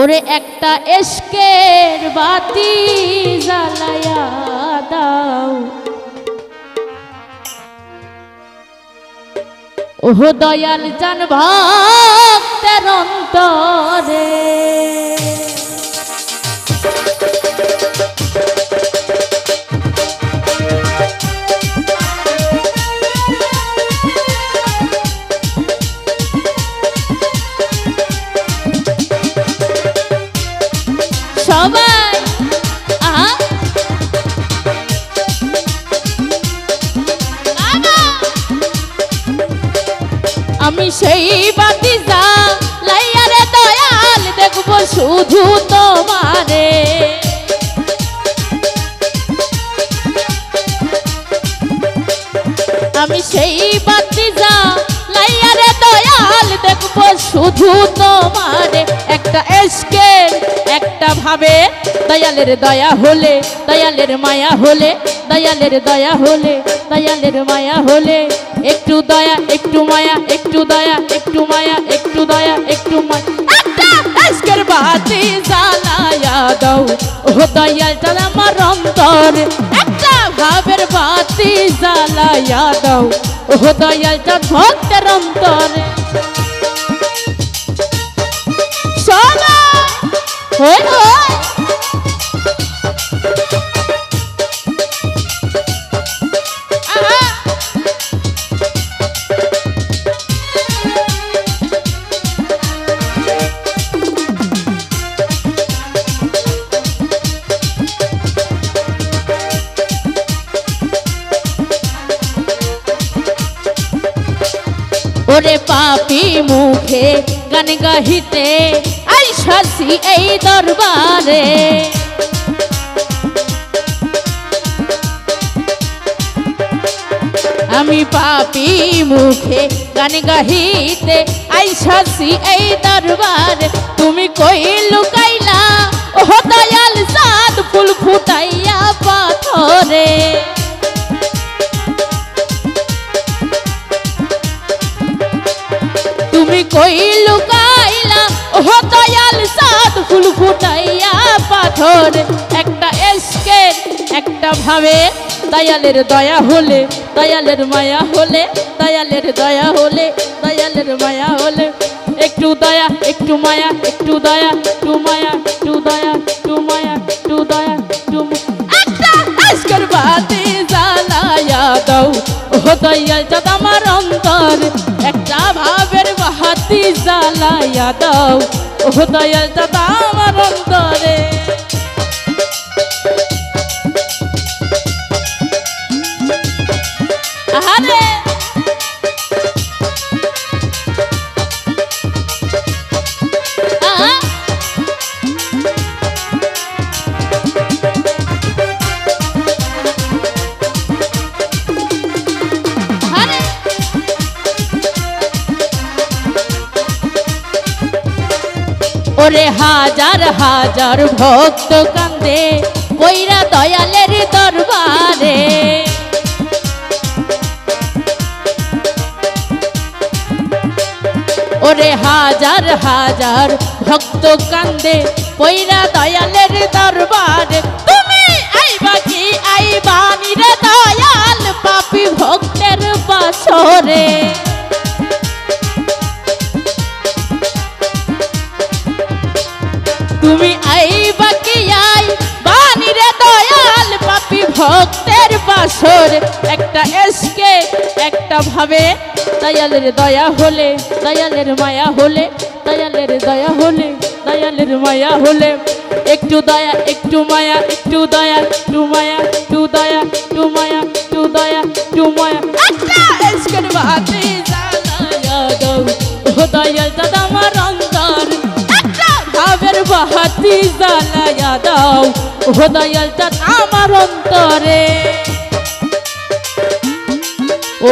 ওরে একটা এশকের বাতি জ্বালায়া দাও, ওহ দয়াল জান ভক্তের অন্তরে। সবাই আমি সেই বাতি জ্বালাইয়া রে দয়াল দেখব শুধু তোমারে। আমি সেই বাতি জ্বালাইয়া রে দয়াল দেখব শুধু তোমারে। একটা এশকের একটা ভাবে দয়ালের দয়া হলে, দয়ালের মায়া হলে, দয়ালের দয়া হলে, দয়ালের মায়া হলে, একটু দয়া একটু মায়া, একটু দয়া একটু মায়া, একটু দয়া একটু মায়া, একটা এশকের বাতি জ্বালায়া দাও, ও দয়াল জান আমার অন্তরে। একটা ভাবের বাতি জ্বালায়া দাও, ও দয়াল জান ভক্তের অন্তরে। সবাই ওরে পাপি মুখে গান গাহিতে আইসাছি এই দরবারে। আমি পাপি মুখে গান গাহিতে আইসাছি এই দরবারে। তুমি কই লুকাইলা ও দয়াল চাঁদ ফুল ফুটাইয়া পাথরে। তুমি কই লুকাইলা ও দয়াল চাঁদ ফুল ফুটাইয়া পাথরে। একটা এশকের একটা ভাবে দয়ালের দয়া হলে, দয়ালের মায়া হলে, দয়ালের দয়া হলে, দয়ালের মায়া হলে, একটু দয়া একটু মায়া, একটু দয়া একটু মায়া, একটু দয়া একটু মায়া, একটু দয়া একটু একটা এশকের বাতি জ্বালায়া দাও, ও দয়াল জান আমার অন্তরে। একটা ভাবের বাতি জ্বালায়া দাও, ও দয়াল জান আমার অন্তরে। আরে ওরে হাজার হাজার ভক্ত কান্দে কইরা দয়ালের দরবারে। ওরে হাজার হাজার ভক্ত কান্দে কইরা দয়ালের দরবারে। তুমি আইবা কি আইবা নি রে দয়াল পাপী ভক্তের বাসরে। তুমি আইবা কি আইবা নি রে দয়াল পাপী ভক্তের বাসরে। একটা এশকে একটা ভাবে দয়ালের দয়া হলে, দয়ালের মায়া হলে, দয়ালের দয়া হলে, দয়ালের মায়া হলে, একটু দয়া একটু মায়া, একটু দয়া একটু মায়া, একটু দয়া একটু মায়া, একটু দয়া একটু মায়া, একটা এশকের বাতি জ্বালায়া দাও, ও দয়াল জান আমার অন্তরে। একটা ভাবের বাতি জ্বালায়া দাও, ও দয়াল জান আমার অন্তরে।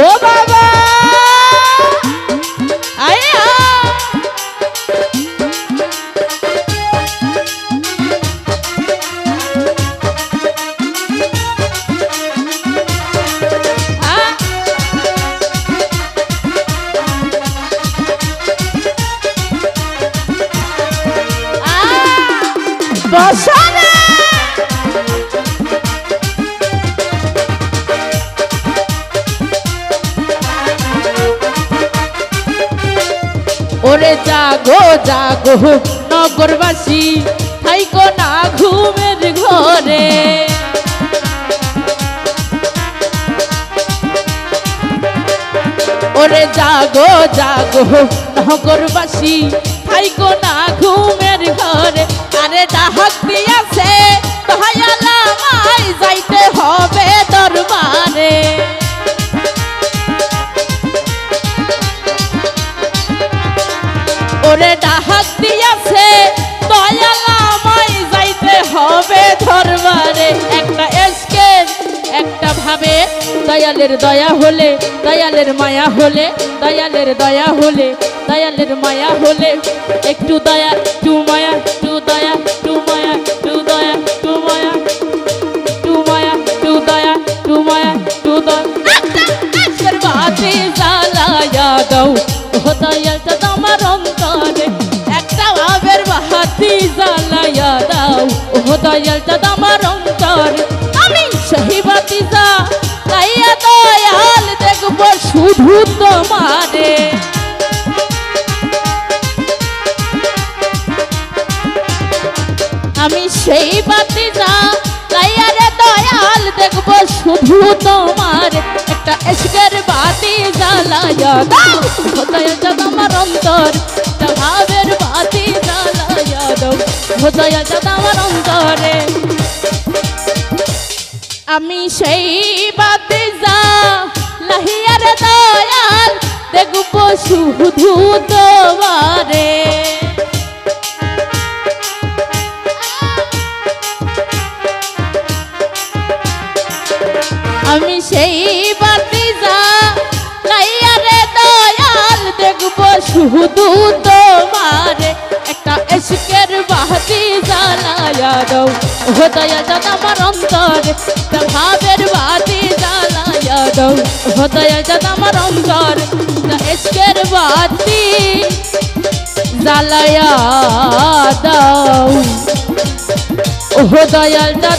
ও বাবা বসারে ওরে জাগো জাগো নগরবাসী থাইকো না ঘুমের ঘরে ওরে জাগো জাগো নগরবাসী থাইকো না ঘুমের ঘরে আরে ডাক দিয়াছে দয়ালা মাই যাইতে হবে দরবারে ওরে ডাক দিয়াছে দয়ালা মাই যাইতে হবে দরবারে একটা এসকের একটা ভাবে দয়ালের দয়া হলে দয়ালের মায়া হলে দয়ালের দয়া হলে দয়ালের মায়া হলে একটু দয়া টু মায়া টু দয়া টু মায়া টু দয়া টু মায়া টু মায়া টু দয়া টু মায়া টু দয়া বাতি জ্বালায়া দাও ও দয়ালটা তোমার অন্তরে একটা ভাবের বাতি জ্বালায়া দাও ও দয়ালটা তোমার অন্তরে আমি সেই বাতি জ্বালাইয়া দয়াল দেখবো শুধু তোমারে আমি সেই বাতি জ্বালাইয়া রে দয়াল দেখবো শুধু তোমার একটা এশকের বাতি জ্বালাইয়া দাও ও দয়ালটা তোমার অন্তর একটা ভাবের বাতি জ্বালাইয়া দাও ও দয়ালটা তোমার অন্তরে আমি সেই বাতি জ্বালাইয়া রে দয়াল দেখবো শুধু তোমারে আমি সেই বাতি জ্বালাইয়া রে দয়াল দেখবো শুধু তোমারে একটা এশকের বাতি জ্বালাইয়া দাও ও দয়ালটা তোমার অন্তরে একটা ভাবের বাতি জ্বালাইয়া দাও ও দয়ালটা তোমার অন্তরে একটা এশকের বাতি জ্বালাইয়া দাও ও দয়ালটা